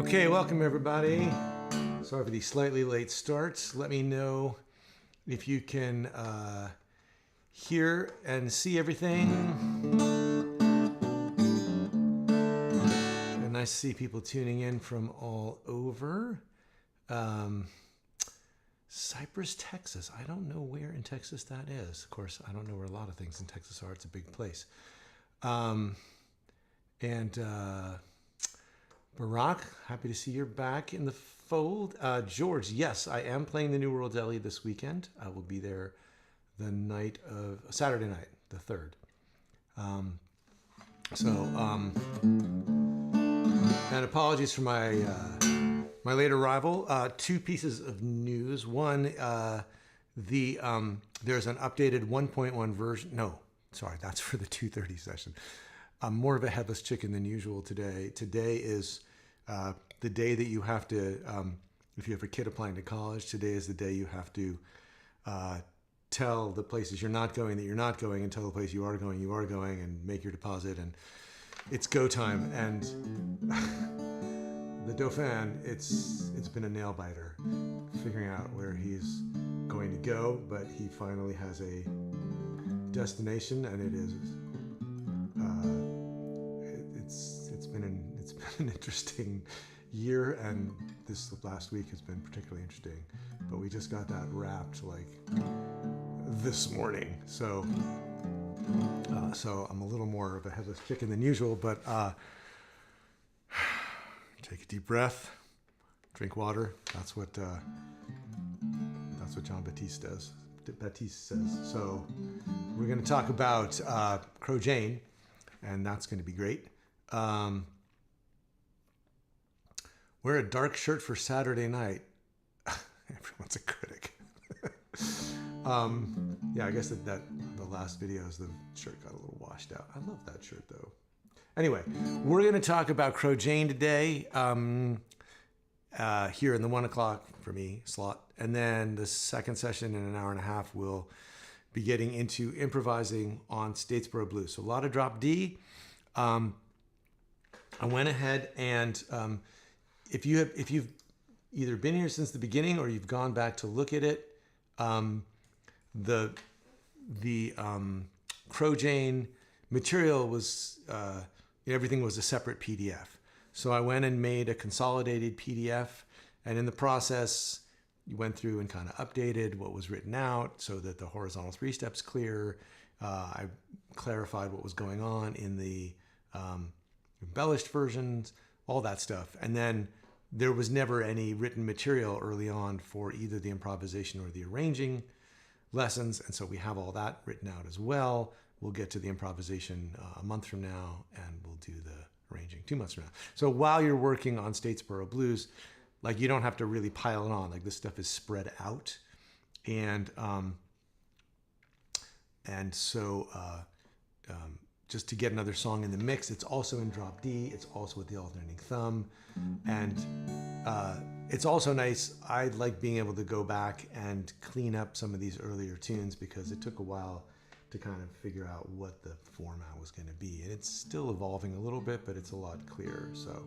Okay, welcome everybody. Sorry for the slightly late starts. Let me know if you can hear and see everything. And nice to see people tuning in from all over. Cypress, Texas. I don't know where in Texas that is. Of course, I don't know where a lot of things in Texas are. It's a big place. Barack, happy to see you're back in the fold. George, yes, I am playing the New World Deli this weekend. I will be there the night of Saturday night, the 3rd. And apologies for my my late arrival. Two pieces of news. One, there's an updated 1.1 version. No, sorry, that's for the 2:30 session. I'm more of a headless chicken than usual today. Today is the day that you have to, if you have a kid applying to college, today is the day you have to tell the places you're not going that you're not going, and tell the place you are going, and make your deposit, and it's go time. And the Dauphin, it's been a nail biter figuring out where he's going to go, but he finally has a destination, and it is it's been an interesting year, and this last week has been particularly interesting. But we just got that wrapped like this morning, so I'm a little more of a headless chicken than usual. But take a deep breath, drink water. That's what John Baptiste says. So we're going to talk about Crow Jane, and that's going to be great. Wear a dark shirt for Saturday night. Everyone's a critic. Yeah, I guess that the last videos, the shirt got a little washed out. I love that shirt though. Anyway, we're going to talk about Crow Jane today, here in the 1 o'clock for me slot. And then the second session in an hour and a half, we'll be getting into improvising on Statesboro Blues. So a lot of drop D. I went ahead and if you've either been here since the beginning or you've gone back to look at it, the Crow Jane material was everything was a separate PDF. So I went and made a consolidated PDF, and in the process, you went through and kind of updated what was written out so that the horizontal 3 steps clear. I clarified what was going on in the embellished versions, all that stuff. And then there was never any written material early on for either the improvisation or the arranging lessons. And so we have all that written out as well. We'll get to the improvisation a month from now, and we'll do the arranging 2 months from now. So while you're working on Statesboro Blues, like, you don't have to really pile it on. Like, this stuff is spread out. And so just to get another song in the mix, it's also in drop D. It's also with the alternating thumb. And it's also nice. I like being able to go back and clean up some of these earlier tunes, because it took a while to kind of figure out what the format was going to be. And it's still evolving a little bit, but it's a lot clearer. So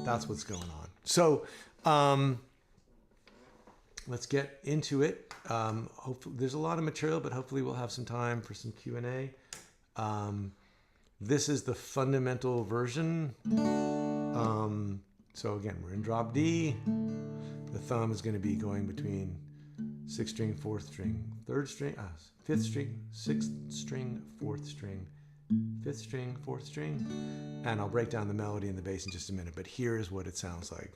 that's what's going on. So let's get into it. Hopefully, there's a lot of material, but hopefully we'll have some time for some Q&A. This is the fundamental version. So again, we're in drop D. The thumb is going to be going between 6th string, 4th string, 3rd string, 5th string, 6th string, 4th string, 5th string, 4th string. And I'll break down the melody and the bass in just a minute, but here is what it sounds like.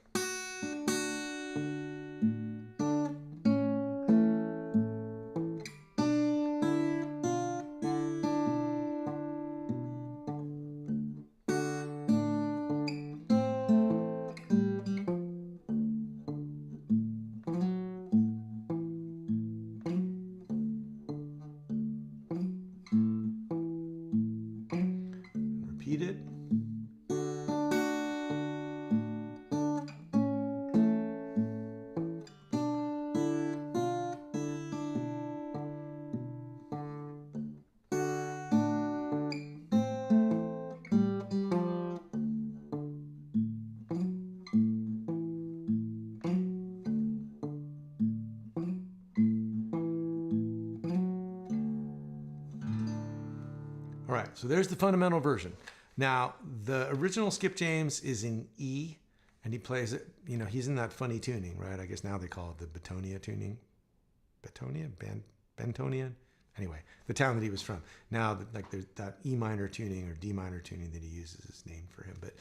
Repeat it. All right, so there's the fundamental version. Now, the original Skip James is in E, and he plays it, you know, he's in that funny tuning, right? I guess now they call it the Betonia tuning. Betonia? Bentonia? Anyway, the town that he was from. Now, like there's that E minor tuning or D minor tuning that he uses is named for him. But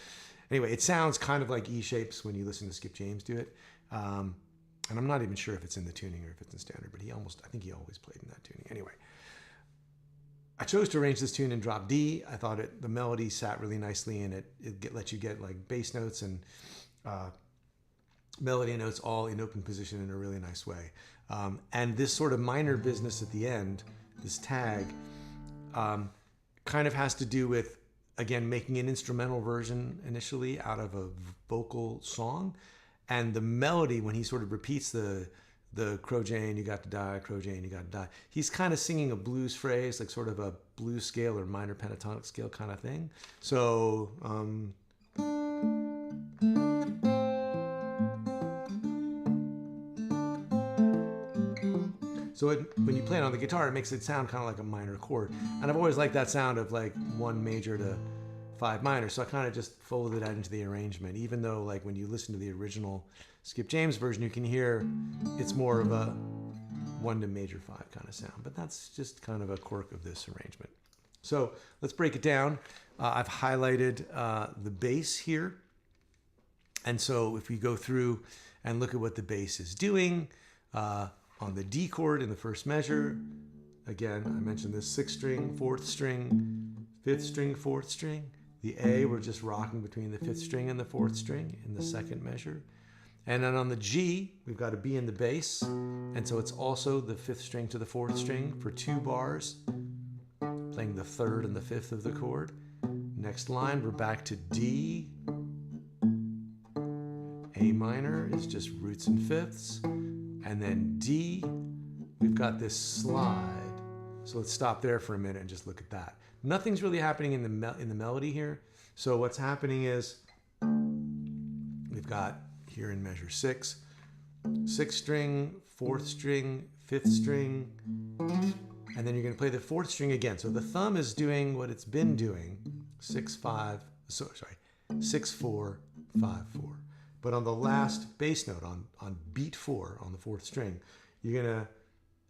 anyway, it sounds kind of like E shapes when you listen to Skip James do it. And I'm not even sure if it's in the tuning or if it's in standard, but I think he always played in that tuning. Anyway, I chose to arrange this tune in drop D. I thought the melody sat really nicely, and it lets you get like bass notes and melody notes all in open position in a really nice way. And this sort of minor business at the end, this tag, kind of has to do with, again, making an instrumental version initially out of a vocal song. And the melody, when he sort of repeats the Crow Jane, you got to die, Crow Jane, you got to die, he's kind of singing a blues phrase, like sort of a blues scale or minor pentatonic scale kind of thing. So, when you play it on the guitar, it makes it sound kind of like a minor chord. And I've always liked that sound of like 1 major to 5 minor. So I kind of just folded that into the arrangement, even though like when you listen to the original Skip James version, you can hear it's more of a 1 to major 5 kind of sound. But that's just kind of a quirk of this arrangement. So let's break it down. I've highlighted the bass here. And so if we go through and look at what the bass is doing, on the D chord in the first measure, again, I mentioned this 6th string, 4th string, 5th string, 4th string. The A, we're just rocking between the 5th string and the 4th string in the 2nd measure. And then on the G, we've got a B in the bass. And so it's also the 5th string to the 4th string for 2 bars, playing the 3rd and the 5th of the chord. Next line, we're back to D. A minor is just roots and fifths. And then D, we've got this slide. So let's stop there for a minute and just look at that. Nothing's really happening in the melody here. So what's happening is we've got here in measure 6, 6th string, 4th string, 5th string, and then you're going to play the 4th string again. So the thumb is doing what it's been doing, 6, 4, 5, 4. But on the last bass note, on beat 4 on the 4th string, you're going to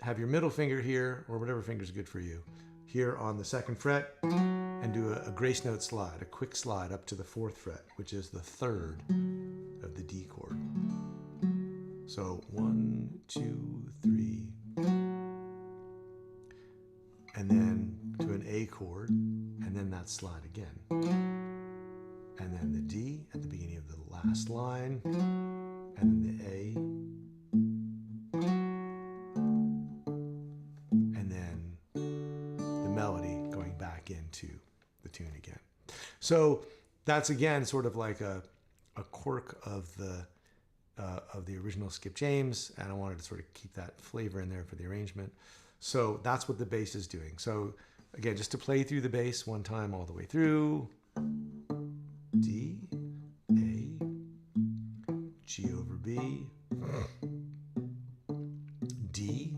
have your middle finger here, or whatever finger is good for you, here on the 2nd fret, and do a grace note slide, a quick slide up to the 4th fret, which is the 3rd of the D chord. So 1, 2, 3, and then to an A chord, and then that slide again. And then the D at the beginning of the last line, and then the A, and then the melody going back into the tune again. So that's again sort of like a quirk of the original Skip James, and I wanted to sort of keep that flavor in there for the arrangement. So that's what the bass is doing. So again, just to play through the bass one time all the way through. D, A, G over B, D,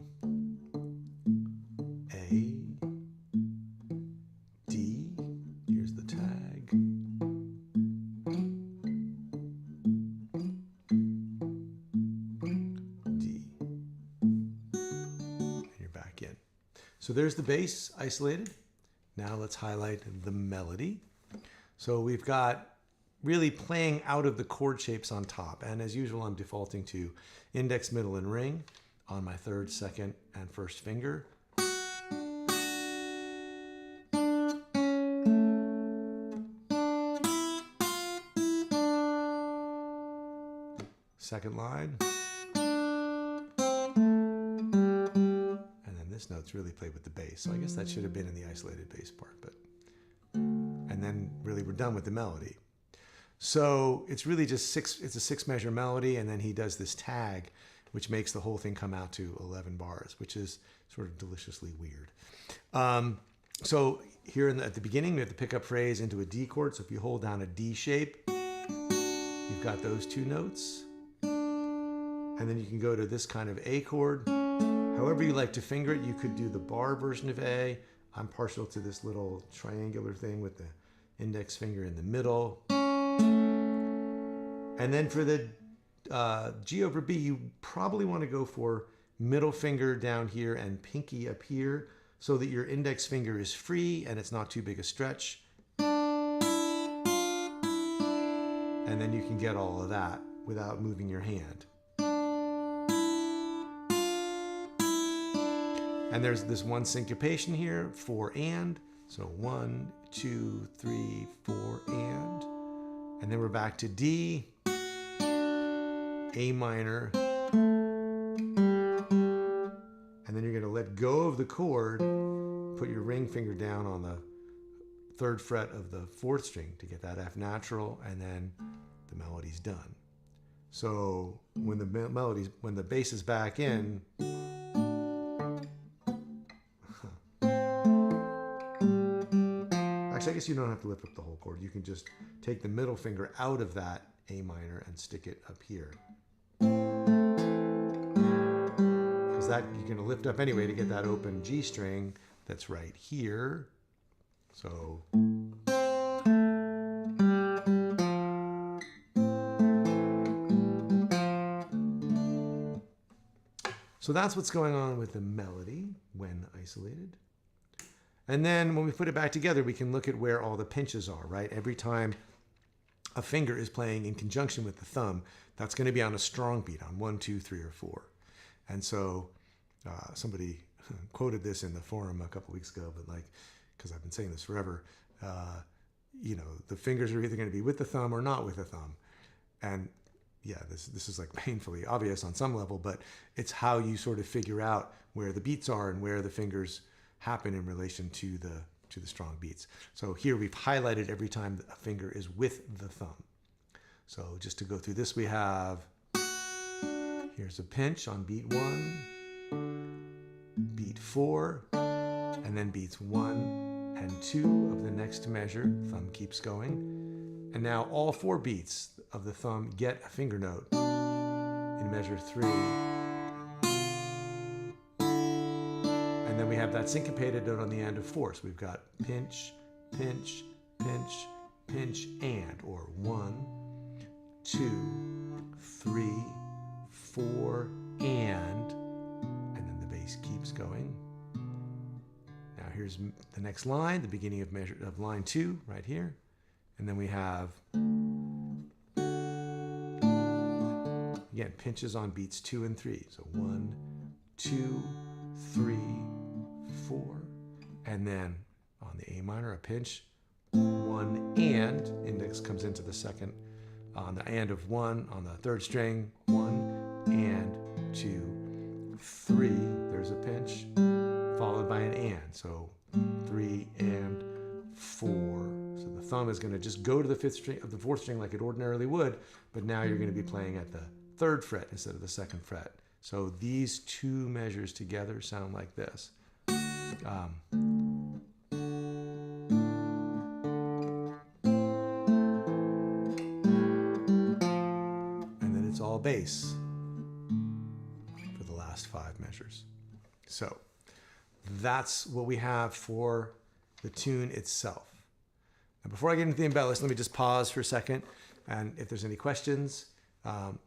A, D, here's the tag, D, and you're back in. So there's the bass isolated. Now let's highlight the melody. So we've got really playing out of the chord shapes on top. And as usual, I'm defaulting to index, middle, and ring on my 3rd, 2nd, and 1st finger. Second line. And then this note's really played with the bass. So I guess that should have been in the isolated bass part, but and then really we're done with the melody. So it's really just it's a 6 measure melody, and then he does this tag, which makes the whole thing come out to 11 bars, which is sort of deliciously weird. So here at the beginning, we have the pickup phrase into a D chord. So if you hold down a D shape, you've got those 2 notes. And then you can go to this kind of A chord. However you like to finger it, you could do the bar version of A. I'm partial to this little triangular thing with the index finger in the middle. And then for the G over B, you probably want to go for middle finger down here and pinky up here so that your index finger is free and it's not too big a stretch. And then you can get all of that without moving your hand. And there's this one syncopation here, 4 and. So 1, 2, 3, 4 and. And then we're back to D, A minor. And then you're going to let go of the chord, put your ring finger down on the 3rd fret of the 4th string to get that F natural, and then the melody's done. So when the bass is back in, actually I guess you don't have to lift up the whole chord. You can just take the middle finger out of that A minor and stick it up here. Because that you're going to lift up anyway to get that open G string that's right here. So that's what's going on with the melody when isolated. And then when we put it back together, we can look at where all the pinches are, right? Every time a finger is playing in conjunction with the thumb, that's going to be on a strong beat, on 1, 2, 3, or 4. And so somebody quoted this in the forum a couple weeks ago, but like, because I've been saying this forever, you know, the fingers are either going to be with the thumb or not with the thumb. And yeah, this is like painfully obvious on some level, but it's how you sort of figure out where the beats are and where the fingers happen in relation to the strong beats. So here we've highlighted every time a finger is with the thumb. So just to go through this, we have, here's a pinch on beat 1, beat 4, and then beats 1 and 2 of the next measure. Thumb keeps going. And now all 4 beats of the thumb get a finger note in measure 3. And then we have that syncopated note on the end of 4. So we've got pinch, pinch, pinch, pinch, and, or 1, 2, 3, 4, and then the bass keeps going. Now here's the next line, the beginning of line 2, right here. And then we have, again, pinches on beats 2 and 3. So 1, 2, 3, 4. And then on the A minor, a pinch, 1 and, index comes into the second, on the and of 1, on the 3rd string, 1 and 2, 3. There's a pinch, followed by an and. So 3 and 4. So the thumb is going to just go to the 5th string of the 4th string like it ordinarily would, but now you're going to be playing at the 3rd fret instead of the 2nd fret. So these 2 measures together sound like this. And then it's all bass for the last 5 measures. So that's what we have for the tune itself. Now, before I get into the embellish, let me just pause for a second. And if there's any questions about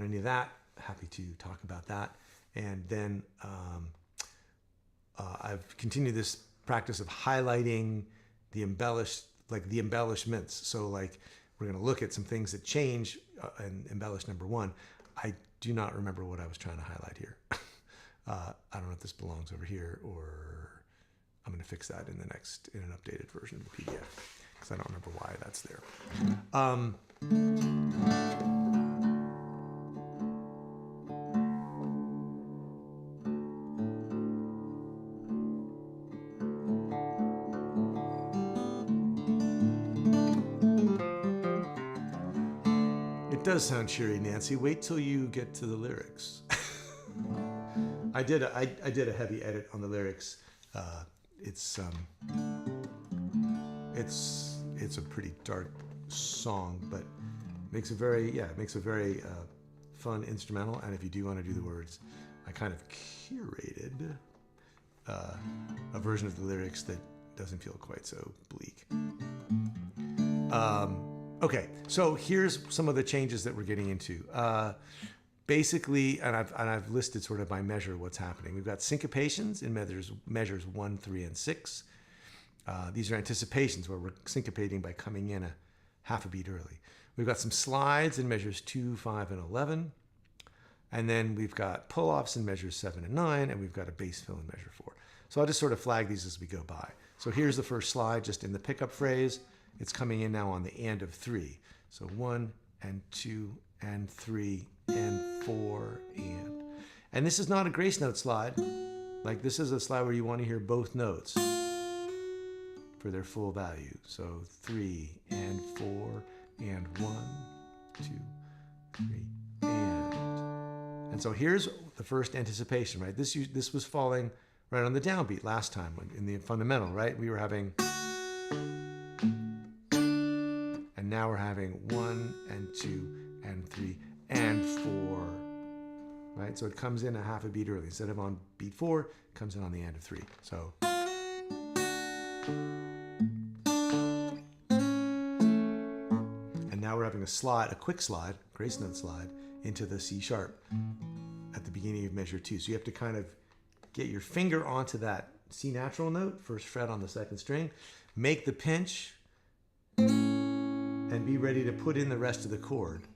any of that, happy to talk about that. And then I've continued this practice of highlighting the embellishments. So like we're going to look at some things that change in embellish number 1. I do not remember what I was trying to highlight here. I don't know if this belongs over here, or I'm going to fix that in an updated version of the PDF, because I don't remember why that's there. It does sound cheery, Nancy. Wait till you get to the lyrics. I did a heavy edit on the lyrics. It's a pretty dark song, but makes a very fun instrumental. And if you do want to do the words, I kind of curated a version of the lyrics that doesn't feel quite so bleak. Okay, so here's some of the changes that we're getting into. Basically, and I've listed sort of by measure what's happening. We've got syncopations in measures 1, 3, and 6. These are anticipations where we're syncopating by coming in a half a beat early. We've got some slides in measures 2, 5, and 11. And then we've got pull-offs in measures 7 and 9, and we've got a bass fill in measure 4. So I'll just sort of flag these as we go by. So here's the first slide, just in the pickup phrase. It's coming in now on the and of 3. So 1 and 2 and 3 and 4 and. And this is not a grace note slide. Like, this is a slide where you want to hear both notes for their full value. So 3 and 4 and 1, 2, 3 and. And so here's the first anticipation, right? This was falling right on the downbeat last time in the fundamental, right? We were having, and now we're having 1 and 2 and 3 and 4, right? So it comes in a half a beat early. Instead of on beat 4, it comes in on the end of 3. So. And now we're having a slide, a quick slide, grace note slide, into the C sharp at the beginning of measure 2. So you have to kind of get your finger onto that C natural note, first fret on the second string, make the pinch, and be ready to put in the rest of the chord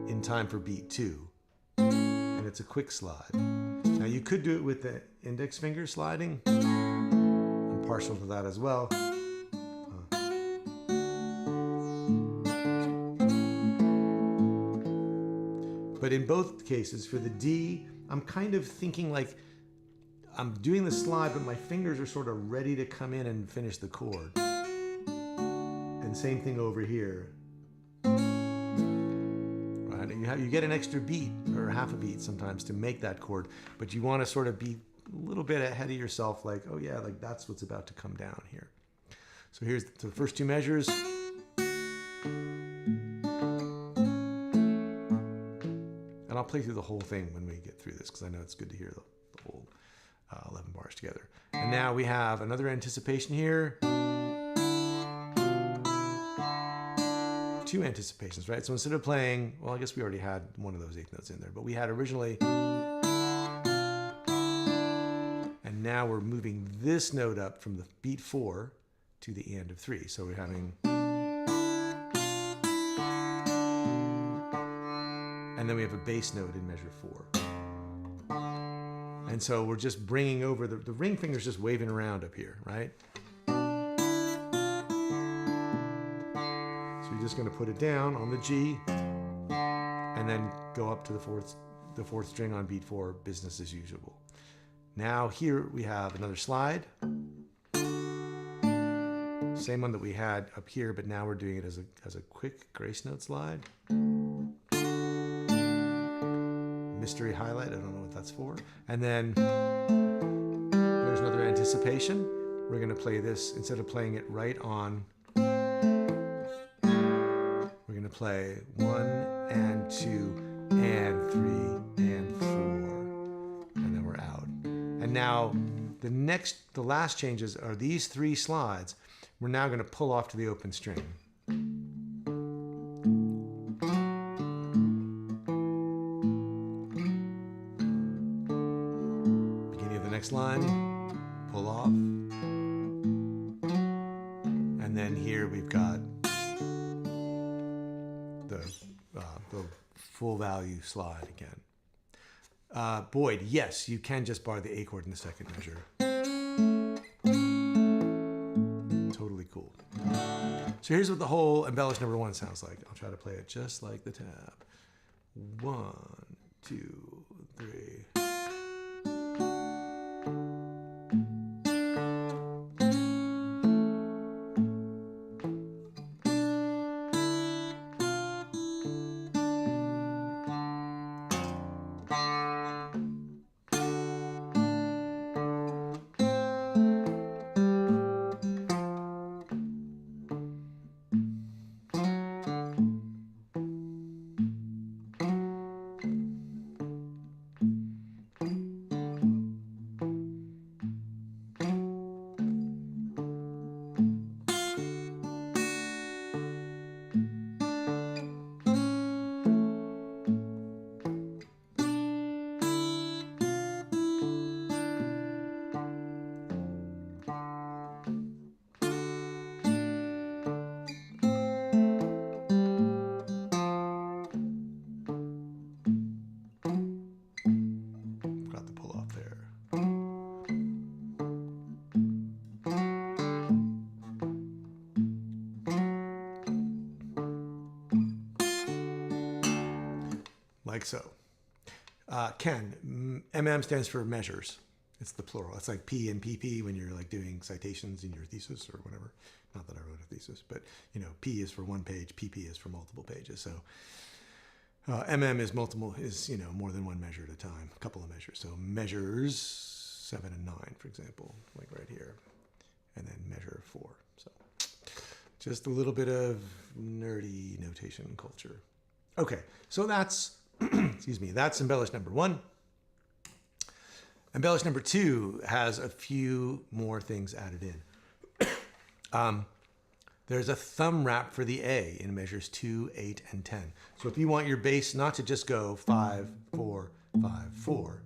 in time for beat 2. And it's a quick slide. Now you could do it with the index finger sliding. I'm partial to that as well. But in both cases, for the D, I'm kind of thinking like I'm doing the slide, but my fingers are sort of ready to come in and finish the chord. And same thing over here. Right? You get an extra beat or half a beat sometimes to make that chord, but you want to sort of be a little bit ahead of yourself, like, oh yeah, like that's what's about to come down here. So here's the first two measures. And I'll play through the whole thing when we get through this, because I know it's good to hear the whole 11 bars together. And now we have another anticipation here. 2 anticipations, right? So instead of playing, well, I guess we already had one of those 8th notes in there, but we had originally, and now we're moving this note up from the beat 4 to the end of 3. So we're having, and then we have a bass note in measure 4. And so we're just bringing over, the ring finger's just waving around up here, right? So you're just going to put it down on the G and then go up to the fourth string on beat 4, business as usual. Now here we have another slide. Same one that we had up here, but now we're doing it as a quick grace note slide. Mystery highlight, I don't know what that's for. And then there's another anticipation. We're going to play this, instead of playing it right on, we're going to play 1 and 2 and 3 and 4, and then we're out. And now the last changes are these 3 slides. We're now going to pull off to the open string. Next line, pull off, and then here we've got the full value slide again. Boyd, yes, you can just bar the A chord in the second measure. Totally cool. So here's what the whole embellished number 1 sounds like. I'll try to play it just like the tab. 1, 2, 3. like so. Ken, MM stands for measures. It's the plural. It's like P and PP when you're like doing citations in your thesis or whatever. Not that I wrote a thesis, but you know, P is for one page, PP is for multiple pages. So MM is multiple, is, you know, more than one measure at a time, a couple of measures. So measures 7 and 9, for example, like right here, and then measure 4. So just a little bit of nerdy notation culture. Okay, so that's, excuse me, that's embellish number 1. Embellish number 2 has a few more things added in. There's a thumb wrap for the A in measures 2, 8, and 10. So if you want your bass not to just go 5, 4, 5, 4,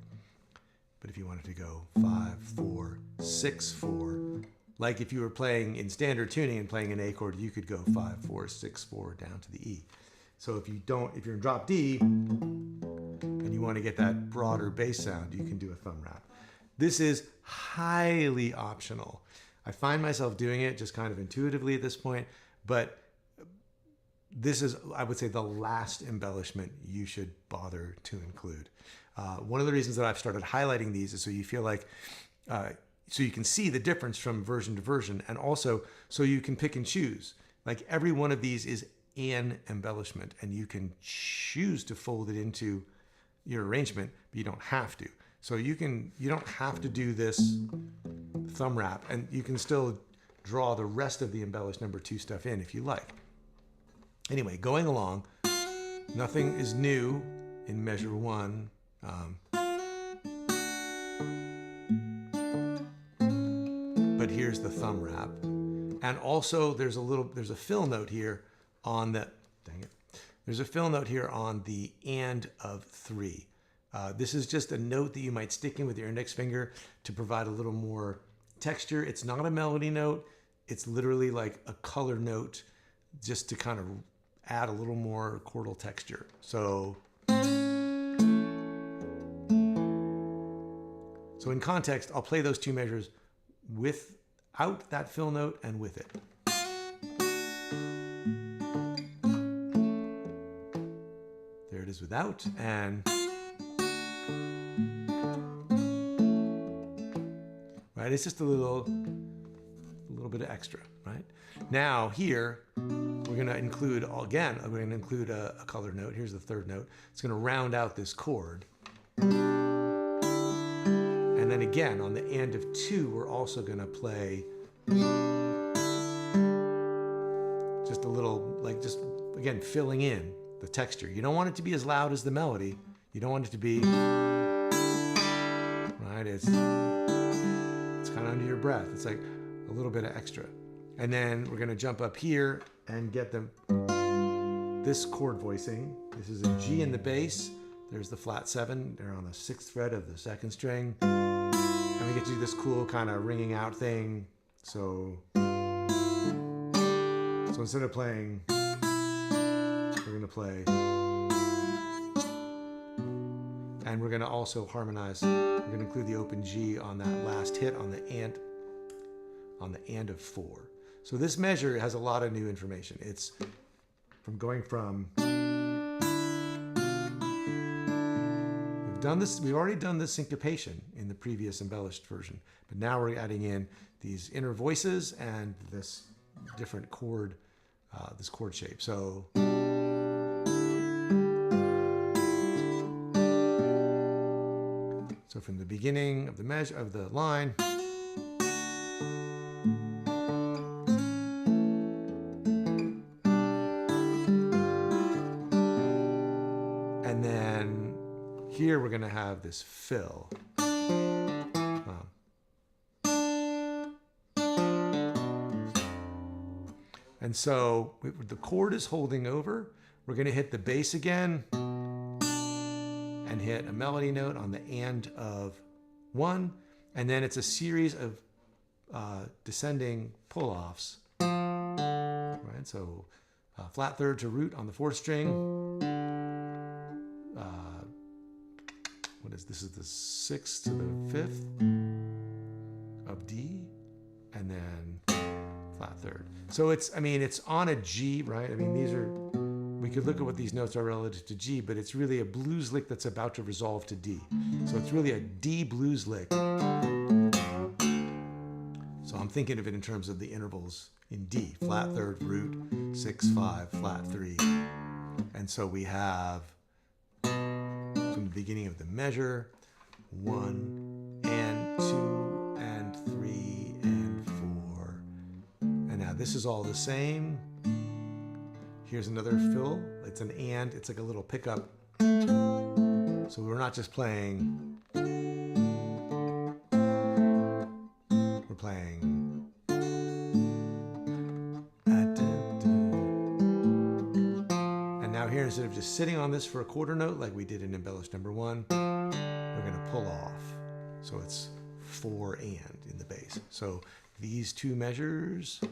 but if you wanted to go 5, 4, 6, 4, like if you were playing in standard tuning and playing an A chord, you could go 5, 4, 6, 4 down to the E. So if you're in drop D and you want to get that broader bass sound, you can do a thumb wrap. This is highly optional. I find myself doing it just kind of intuitively at this point, but this is, I would say, the last embellishment you should bother to include. One of the reasons that I've started highlighting these is so you feel like, so you can see the difference from version to version, and also so you can pick and choose. Like every one of these is an embellishment, and you can choose to fold it into your arrangement, but you don't have to. So you don't have to do this thumb wrap, and you can still draw the rest of the embellish number 2 stuff in if you like. Anyway, going along, nothing is new in measure 1. But here's the thumb wrap. And also there's a fill note here on the, there's a fill note here on the and of 3. This is just a note that you might stick in with your index finger to provide a little more texture. It's not a melody note. It's literally like a color note just to kind of add a little more chordal texture. So in context, I'll play those 2 measures without that fill note and with it. There it is without, and right, it's just a little bit of extra, right? Now here, we're gonna include, again, we're gonna include a color note. Here's the 3rd note. It's gonna round out this chord. And then again, on the and of 2, we're also gonna play just a little, like just, again, filling in the texture. You don't want it to be as loud as the melody. You don't want it to be, right? It's kind of under your breath. It's like a little bit of extra. And then we're gonna jump up here and get this chord voicing. This is a G in the bass. There's the flat 7. They're on the 6th fret of the 2nd string. And we get to do this cool kind of ringing out thing. So instead of playing, we're gonna play, and we're gonna also harmonize. We're gonna include the open G on that last hit on the and of 4. So this measure has a lot of new information. It's from going from, we've already done this syncopation in the previous embellished version, but now we're adding in these inner voices and this different chord, this chord shape. So from the beginning of the measure of the line, and then here we're going to have this fill. And so the chord is holding over. We're going to hit the bass again and hit a melody note on the and of 1. And then it's a series of descending pull-offs. Right? So flat 3rd to root on the 4th string. This is the 6th to the 5th of D, and then flat 3rd. So it's on a G, right? I mean, we could look at what these notes are relative to G, but it's really a blues lick that's about to resolve to D. So it's really a D blues lick. So I'm thinking of it in terms of the intervals in D, flat third, root, 6, 5, flat 3. And so we have, from the beginning of the measure, 1 and 2 and 3 and 4. And now this is all the same. Here's another fill. It's an and. It's like a little pickup. So we're not just playing. We're playing. And now here, instead of just sitting on this for a quarter note like we did in embellished number 1, we're going to pull off. So it's 4 and in the bass. So these two measures.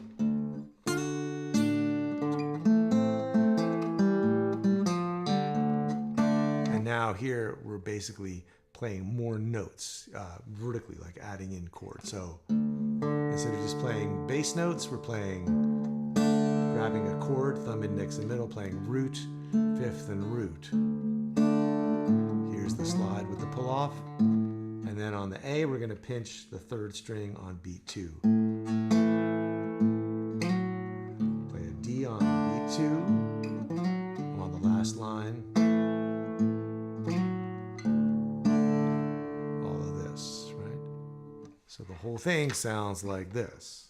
Now here we're basically playing more notes vertically, like adding in chords. So instead of just playing bass notes, we're playing, grabbing a chord, thumb, index, and middle, playing root, fifth, and root. Here's the slide with the pull off. And then on the A, we're going to pinch the third string on beat 2. Play a D on beat 2. I'm on the last line. So the whole thing sounds like this.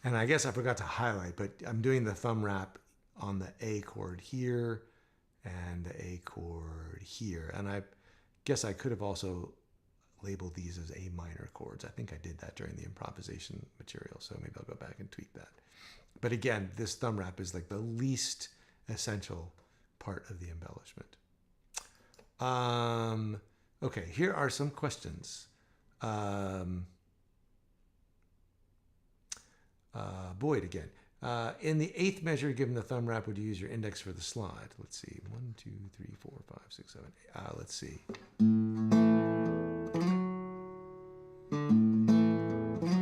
And I guess I forgot to highlight, but I'm doing the thumb wrap on the A chord here and the A chord here. And I guess I could have also labeled these as A minor chords. I think I did that during the improvisation material, so maybe I'll go back and tweak that. But again, this thumb wrap is like the least essential part of the embellishment. Okay, here are some questions. Boyd again. In the 8th measure, given the thumb wrap, would you use your index for the slide? Let's see. 1, 2, 3, 4, 5, 6, 7, 8. Let's see.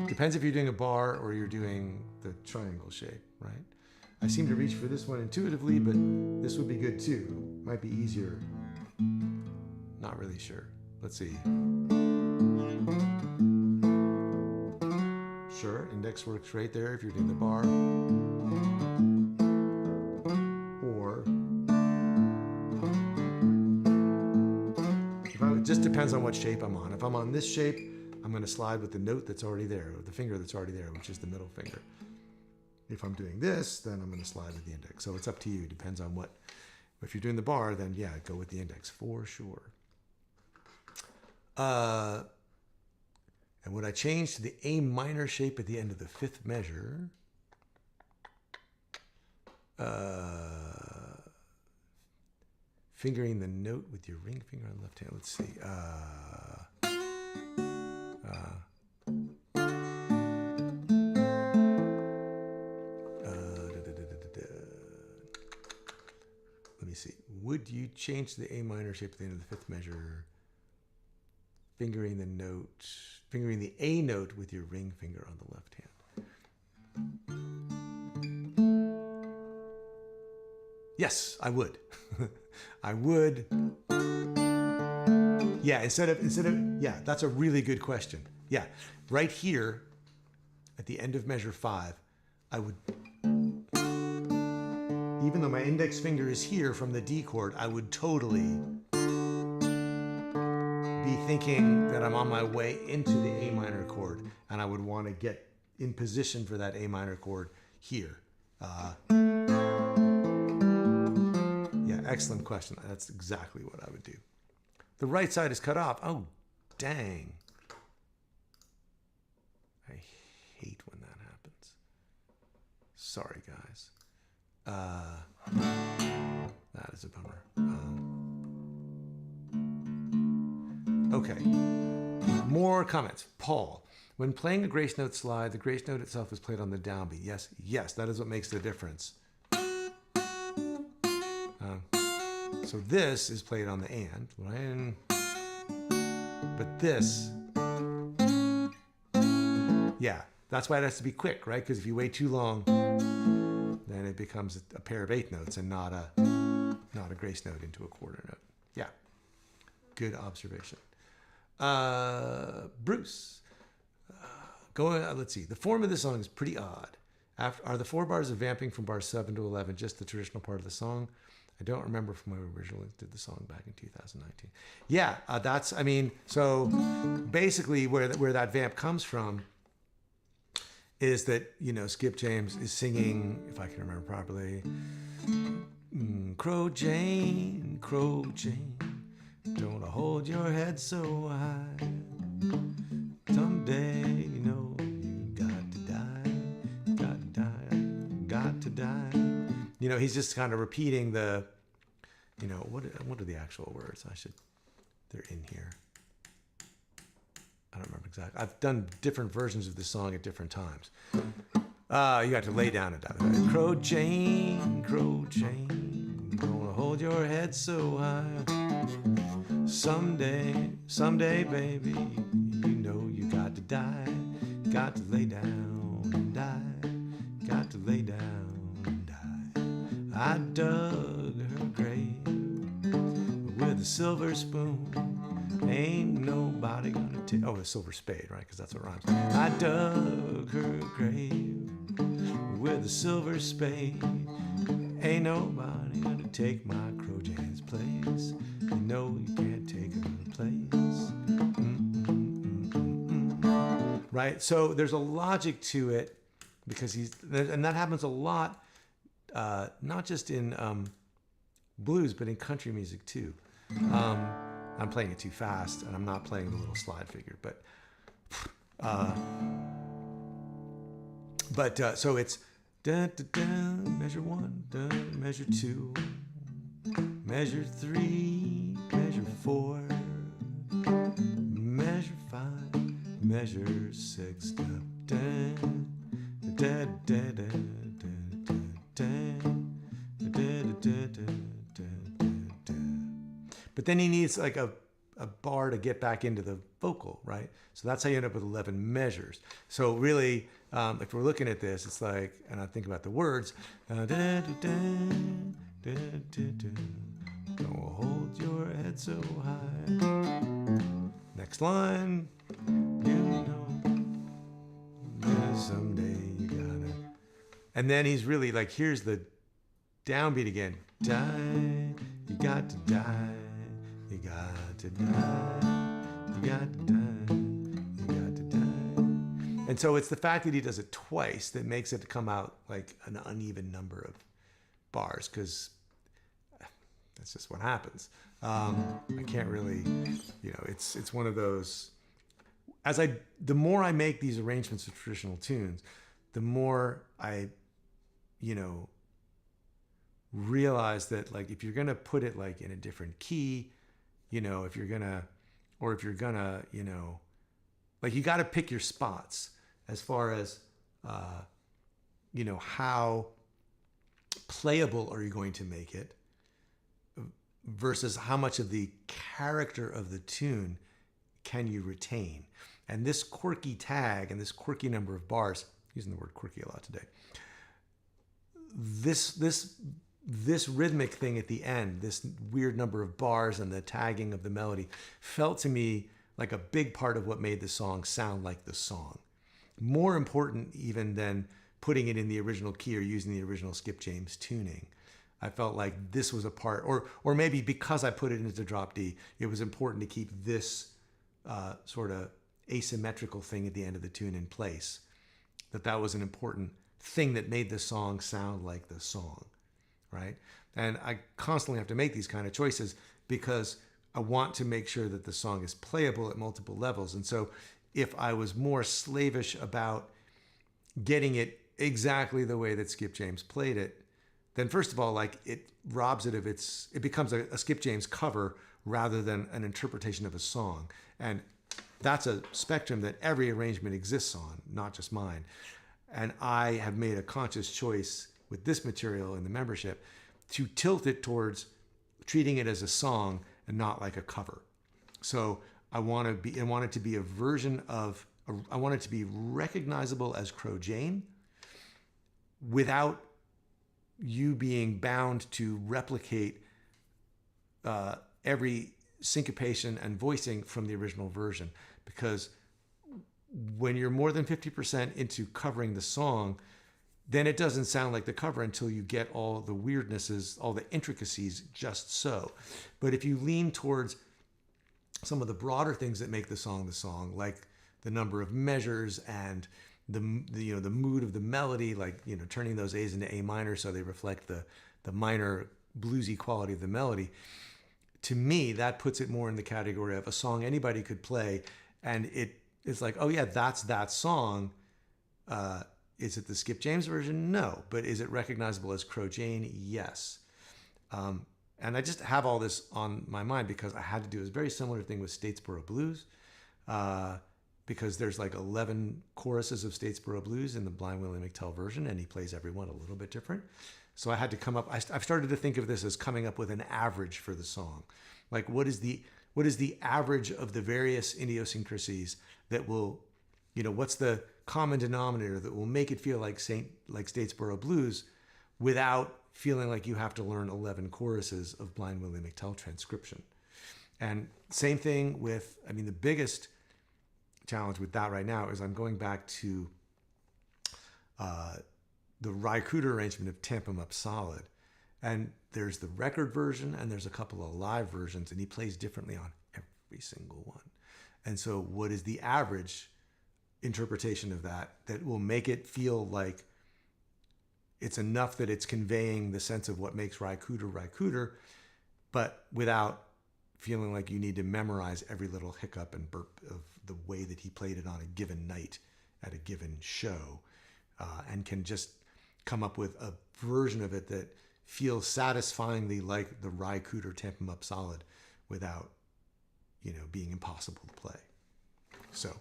Depends if you're doing a bar or you're doing the triangle shape, right? I seem to reach for this one intuitively, but this would be good too. Might be easier. Not really sure. Let's see. Sure, index works right there if you're doing the bar. Or, it just depends on what shape I'm on. If I'm on this shape, I'm going to slide with the note that's already there, or the finger that's already there, which is the middle finger. If I'm doing this, then I'm going to slide with the index. So it's up to you. It depends on what. If you're doing the bar, then yeah, go with the index for sure. And would I change to the A minor shape at the end of the 5th measure? Fingering the note with your ring finger on the left hand. Let's see. Let me see. Would you change to the A minor shape at the end of the 5th measure? Fingering the note, fingering the A note with your ring finger on the left hand. Yes, I would. I would. Yeah, instead of, yeah, that's a really good question. Yeah, right here at the end of measure 5, I would, even though my index finger is here from the D chord, I would totally be thinking that I'm on my way into the A minor chord, and I would want to get in position for that A minor chord here. Yeah, excellent question. That's exactly what I would do. The right side is cut off. Oh, dang. I hate when that happens. Sorry, guys. That is a bummer. Okay. More comments. Paul. When playing a grace note slide, the grace note itself is played on the downbeat. Yes, that is what makes the difference. So this is played on the and, right? But this, yeah, that's why it has to be quick, right? Because if you wait too long, then it becomes a pair of eighth notes and not a grace note into a quarter note. Yeah, good observation. Bruce, let's see. The form of this song is pretty odd. Are the 4 bars of vamping from bars 7 to 11 just the traditional part of the song? I don't remember from when we originally did the song back in 2019. Yeah, so basically where that vamp comes from is that, Skip James is singing, if I can remember properly, Crow Jane, don't hold your head so high. Someday, you got to die. He's just kind of repeating the, what are the actual words? They're in here. I don't remember exactly. I've done different versions of this song at different times. You have to lay down and die. Crow Jane, don't hold your head so high. Someday, baby, you got to die. Got to lay down and die. Got to lay down and die. I dug her grave with a silver spoon. Ain't nobody gonna take... Oh, a silver spade, right? Because that's what rhymes. I dug her grave with a silver spade. Ain't nobody gonna take my Crow Jane's place. You can't take her place. Right? So there's a logic to it because and that happens a lot, not just in blues, but in country music too. I'm playing it too fast, and I'm not playing the little slide figure, so it's dun, dun, dun, measure 1, dun, measure 2, measure 3, measure 4, measure 5, measure 6, dun, dun, dun, dun, dun, dun, dun, dun, dun, dun, dun. But then he needs like a bar to get back into the vocal, right? So that's how you end up with 11 measures. So really, if we're looking at this, it's like, and I think about the words, don't hold your head so high. Next line, someday you gotta. And then he's really like, here's the downbeat again. Die, you got to die. You got to die, you got to die, you got to die. And so it's the fact that he does it twice that makes it come out like an uneven number of bars, because that's just what happens. I can't really, it's one of those, the more I make these arrangements of traditional tunes, the more I, realize that like if you're gonna put it like in a different key, if you're gonna, like you got to pick your spots as far as, how playable are you going to make it versus how much of the character of the tune can you retain. And this quirky tag and this quirky number of bars, using the word quirky a lot today, this rhythmic thing at the end, this weird number of bars and the tagging of the melody felt to me like a big part of what made the song sound like the song. More important even than putting it in the original key or using the original Skip James tuning. I felt like this was a part, or maybe because I put it into drop D, it was important to keep this sort of asymmetrical thing at the end of the tune in place. That was an important thing that made the song sound like the song. Right? And I constantly have to make these kind of choices because I want to make sure that the song is playable at multiple levels. And so if I was more slavish about getting it exactly the way that Skip James played it, then first of all, like it robs it of it becomes a Skip James cover rather than an interpretation of a song. And that's a spectrum that every arrangement exists on, not just mine. And I have made a conscious choice with this material in the membership to tilt it towards treating it as a song and not like a cover. So I want it to be a version of, I want it to be recognizable as Crow Jane without you being bound to replicate every syncopation and voicing from the original version. Because when you're more than 50% into covering the song, then it doesn't sound like the cover until you get all the weirdnesses, all the intricacies just so. But if you lean towards some of the broader things that make the song, like the number of measures and the mood of the melody, like, turning those A's into A minor so they reflect the minor bluesy quality of the melody, to me, that puts it more in the category of a song anybody could play. And it's like, oh yeah, that's that song. Is it the Skip James version? No. But is it recognizable as Crow Jane? Yes. And I just have all this on my mind because I had to do a very similar thing with Statesboro Blues, because there's like 11 choruses of Statesboro Blues in the Blind Willie McTell version, and he plays every one a little bit different. So I had to come up, I've started to think of this as coming up with an average for the song. Like what is the average of the various idiosyncrasies that will, what's the common denominator that will make it feel like Statesboro Blues without feeling like you have to learn 11 choruses of Blind Willie McTell transcription. And same thing with, the biggest challenge with that right now is I'm going back to the Ry Cooder arrangement of Tamp 'Em Up Solid. And there's the record version and there's a couple of live versions, and he plays differently on every single one. And so what is the average interpretation of that will make it feel like it's enough that it's conveying the sense of what makes Ry Cooder, but without feeling like you need to memorize every little hiccup and burp of the way that he played it on a given night at a given show, and can just come up with a version of it that feels satisfyingly like the Ry Cooder Tamp 'Em Up Solid without, being impossible to play. So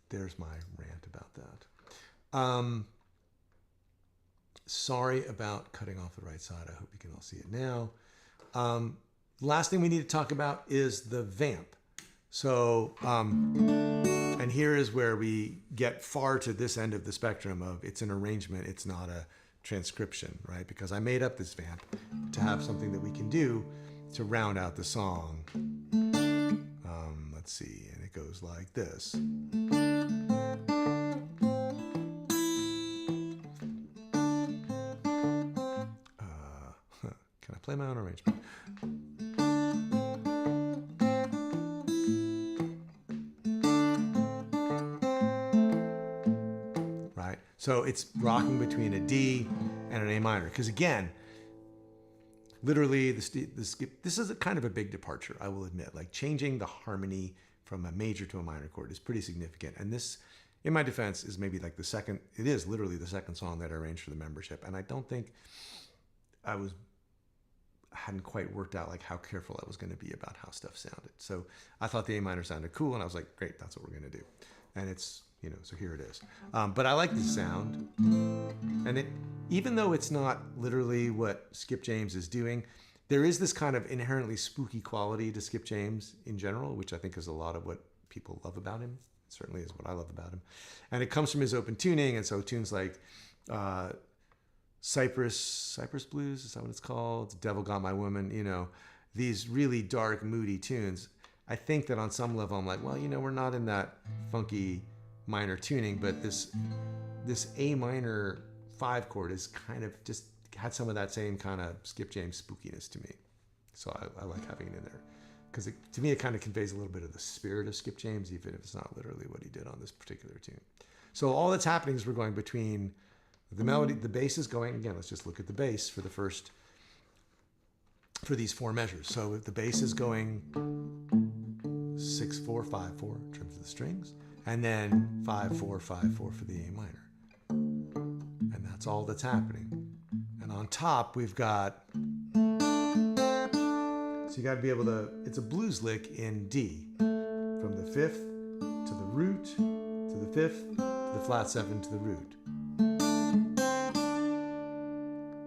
there's my rant about that. Sorry about cutting off the right side. I hope you can all see it now. Last thing we need to talk about is the vamp. So, and here is where we get far to this end of the spectrum of it's an arrangement, it's not a transcription, right? Because I made up this vamp to have something that we can do to round out the song. Let's see, and it goes like this. Can I play my own arrangement? Right? So it's rocking between a D and an A minor. Because again, literally the skip, this is a kind of a big departure, I will admit. Like changing the harmony from a major to a minor chord is pretty significant. And this, in my defense, is maybe like it is literally the second song that I arranged for the membership. And I don't think I hadn't quite worked out like how careful I was going to be about how stuff sounded. So I thought the A minor sounded cool, and I was like, great, that's what we're going to do. And it's, so here it is. But I like the sound. And even though it's not literally what Skip James is doing, there is this kind of inherently spooky quality to Skip James in general, which I think is a lot of what people love about him. It certainly is what I love about him. And it comes from his open tuning. And so tunes like Cypress Blues, is that what it's called? Devil Got My Woman, these really dark, moody tunes. I think that on some level I'm like, well, we're not in that funky minor tuning, but this A minor 5 chord is kind of just had some of that same kind of Skip James spookiness to me. So I like having it in there because to me it kind of conveys a little bit of the spirit of Skip James, even if it's not literally what he did on this particular tune. So all that's happening is we're going between the melody, the bass is going, again, let's just look at the bass for these 4 measures. So if the bass is going 6/4, 5/4 in terms of the strings, and then 5/4, 5/4 for the A minor. And that's all that's happening. And on top, we've got, so you got to be able to, it's a blues lick in D, from the fifth to the root, to the fifth, to the flat seven, to the root.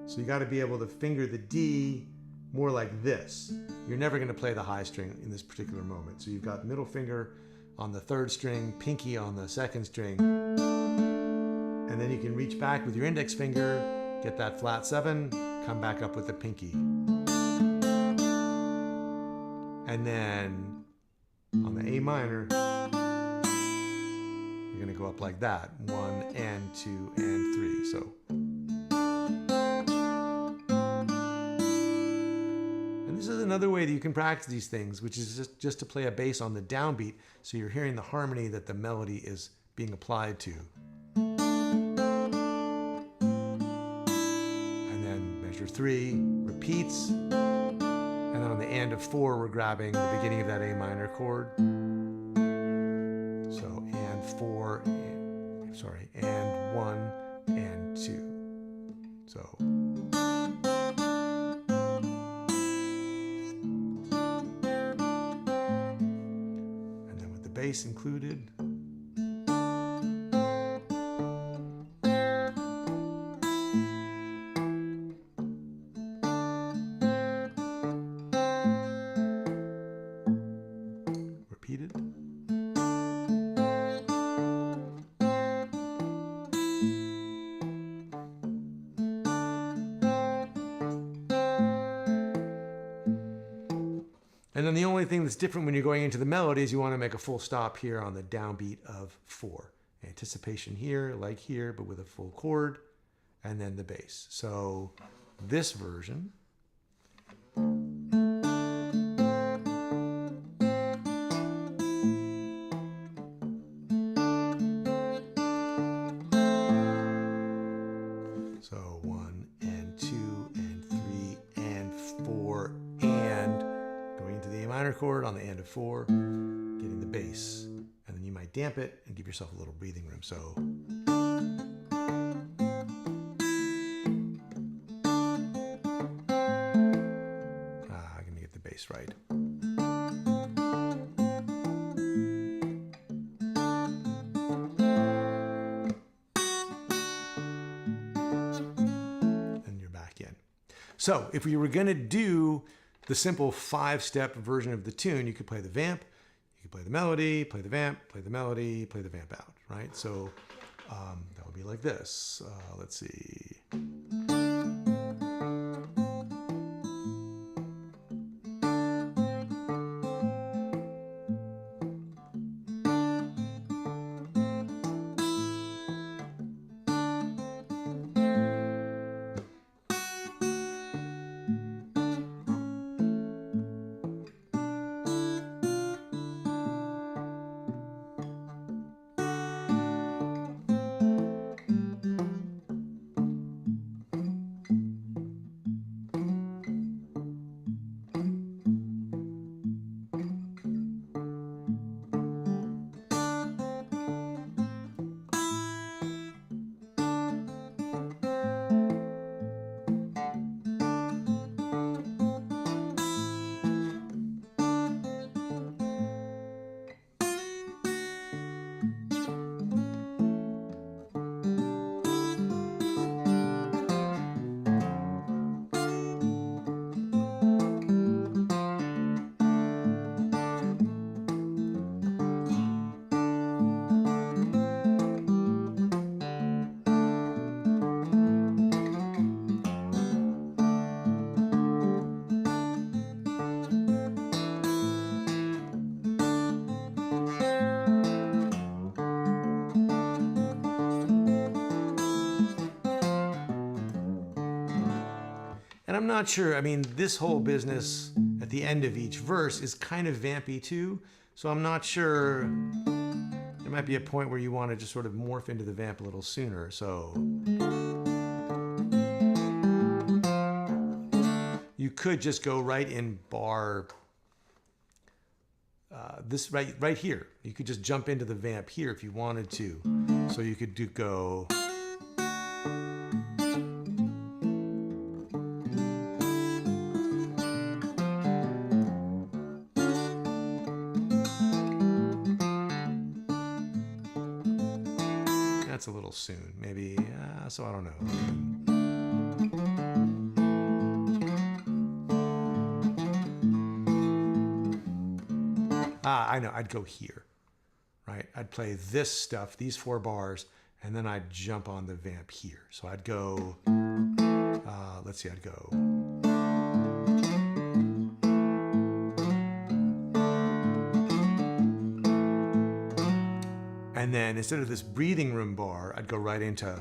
So you got to be able to finger the D more like this. You're never going to play the high string in this particular moment. So you've got middle finger on the third string, pinky on the second string, and then you can reach back with your index finger, get that flat seven, come back up with the pinky. And then on the A minor, we're going to go up like that. 1 and 2 and 3. So. And this is another way that you can practice these things, which is just to play a bass on the downbeat, so you're hearing the harmony that the melody is being applied to. And then measure 3 repeats. And then on the end of 4, we're grabbing the beginning of that A minor chord. So, and 4, and, sorry, and 1, and 2. So. And then with the bass included. Repeated. And then the only thing that's different when you're going into the melody is you want to make a full stop here on the downbeat of 4. Anticipation here, like here, but with a full chord, and then the bass. So this version. So 1 and 2 and 3 and 4 and going into the A minor chord on the end of 4, getting the bass, and then you might damp it and give yourself a little breathing room. So. I'm gonna get the bass right. So if we were going to do the simple 5-step version of the tune, you could play the vamp, you could play the melody, play the vamp, play the melody, play the vamp out, right? So that would be like this. Let's see. And I'm not sure, I mean, this whole business at the end of each verse is kind of vampy too. So I'm not sure, there might be a point where you want to just sort of morph into the vamp a little sooner. So you could just go right in bar, this right here. You could just jump into the vamp here if you wanted to. So you could go. That's a little soon. Maybe, so I don't know. I know, I'd go here, right? I'd play this stuff, these 4 bars, and then I'd jump on the vamp here. So I'd go, let's see, I'd go. And then instead of this breathing room bar, I'd go right into.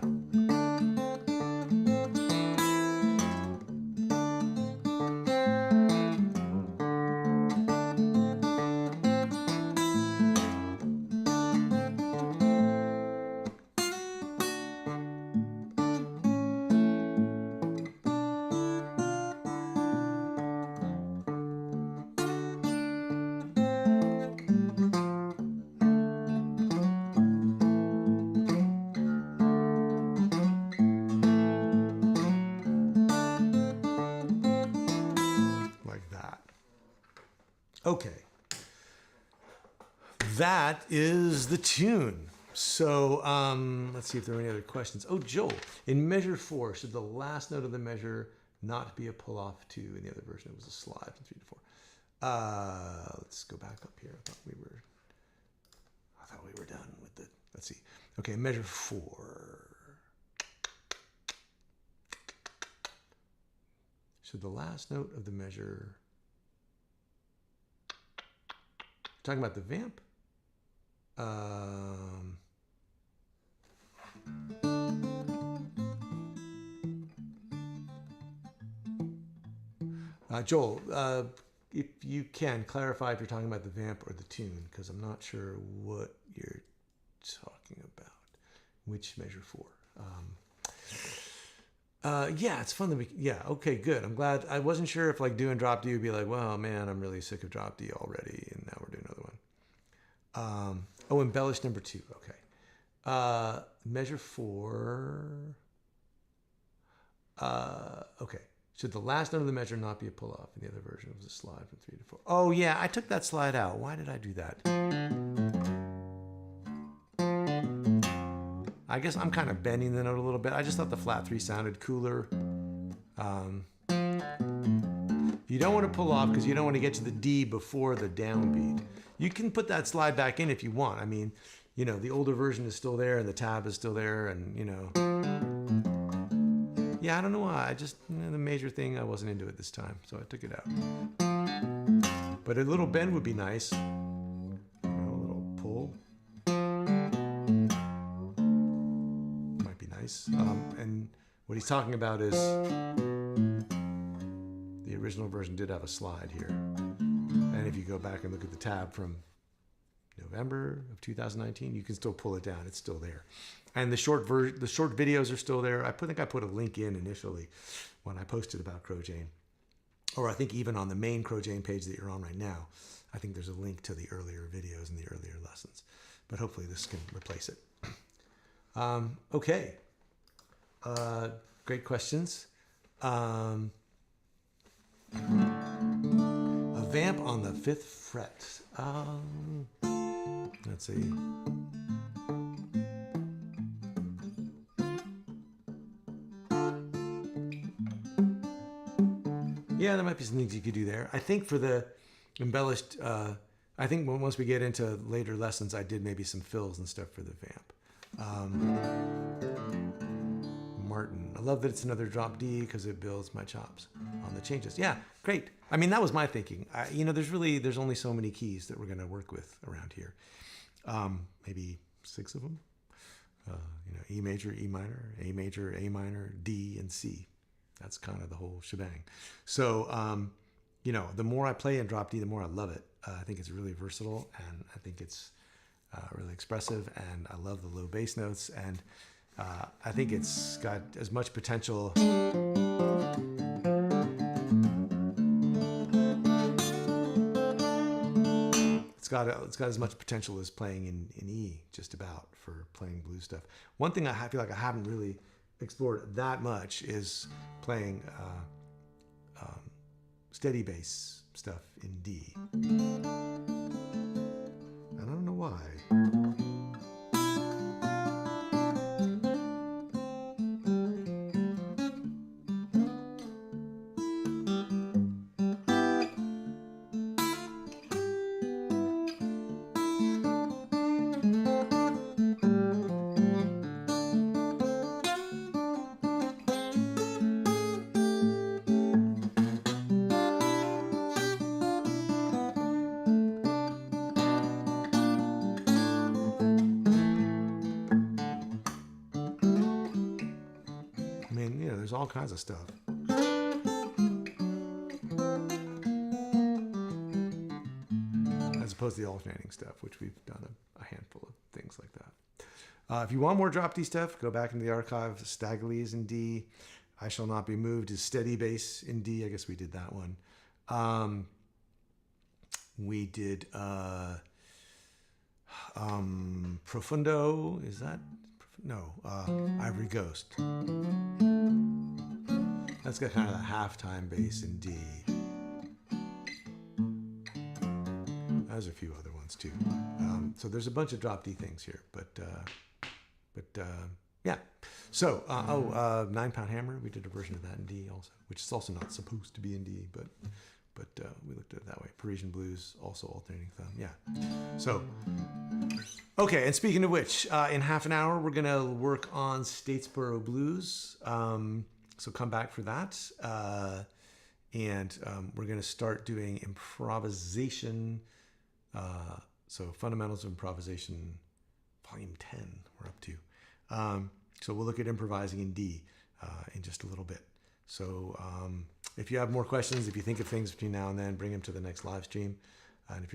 Okay, that is the tune. So let's see if there are any other questions. Oh, Joel, in measure 4, should the last note of the measure not be a pull-off 2? In the other version, it was a slide from 3 to 4. Let's go back up here. I thought we were done with the. Let's see. Okay, measure 4. Should the last note of the measure. Talking about the vamp? Joel, if you can, clarify if you're talking about the vamp or the tune, because I'm not sure what you're talking about. Which measure 4? Yeah, it's fun that okay, good. I'm glad. I wasn't sure if like doing drop D would be like, well, man, I'm really sick of drop D already, and now we're doing another one. Oh, embellished number 2. Okay. Measure 4. Okay. Should the last note of the measure not be a pull off? In the other version, it was a slide from 3 to 4. Oh yeah, I took that slide out. Why did I do that? I guess I'm kind of bending the note a little bit. I just thought the flat 3 sounded cooler. You don't want to pull off because you don't want to get to the D before the downbeat. You can put that slide back in if you want. I mean, you know, the older version is still there and the tab is still there, and you know. Yeah, I don't know why. I just, the major thing, I wasn't into it this time, so I took it out. But a little bend would be nice. You know, a little pull. Might be nice. And what he's talking about is the original version did have a slide here. And if you go back and look at the tab from November of 2019, you can still pull it down. It's still there. And the short videos are still there. I think I put a link in initially when I posted about Crojane. Or I think even on the main Crojane page that you're on right now, I think there's a link to the earlier videos and the earlier lessons. But hopefully this can replace it. Okay. Great questions. A vamp on the 5th fret. Let's see. Yeah, there might be some things you could do there. I think for the embellished, I think once we get into later lessons, I did maybe some fills and stuff for the vamp. Martin, I love that it's another drop D because it builds my chops on the changes. Yeah, great. I mean, that was my thinking. You know, there's only so many keys that we're going to work with around here. Maybe 6 of them. You know, E major, E minor, A major, A minor, D, and C. That's kind of the whole shebang. So, you know, the more I play in drop D, the more I love it. I think it's really versatile, and I think it's really expressive, and I love the low bass notes, and I think it's got as much potential. It's got as much potential as playing in E, just about, for playing blues stuff. One thing I feel like I haven't really explored that much is playing steady bass stuff in D. I don't know why. there's all kinds of stuff. As opposed to the alternating stuff, which we've done a handful of things like that. If you want more drop D stuff, go back into the archive. Staggerly is in D. I Shall Not Be Moved is steady bass in D. I guess we did that one. We did Profundo. Is that? No. Ivory Ghost. That's got kind of a halftime bass in D. There's a few other ones too. So there's a bunch of drop D things here, but yeah. So 9 Pound Hammer, we did a version of that in D also, which is also not supposed to be in D, but we looked at it that way. Parisian Blues, also alternating thumb. Yeah. So okay, and speaking of which, in half an hour we're gonna work on Statesboro Blues. So come back for that, and we're gonna start doing improvisation. So Fundamentals of Improvisation, Volume 10, we're up to. So we'll look at improvising in D in just a little bit. So if you have more questions, if you think of things between now and then, bring them to the next live stream. And if you're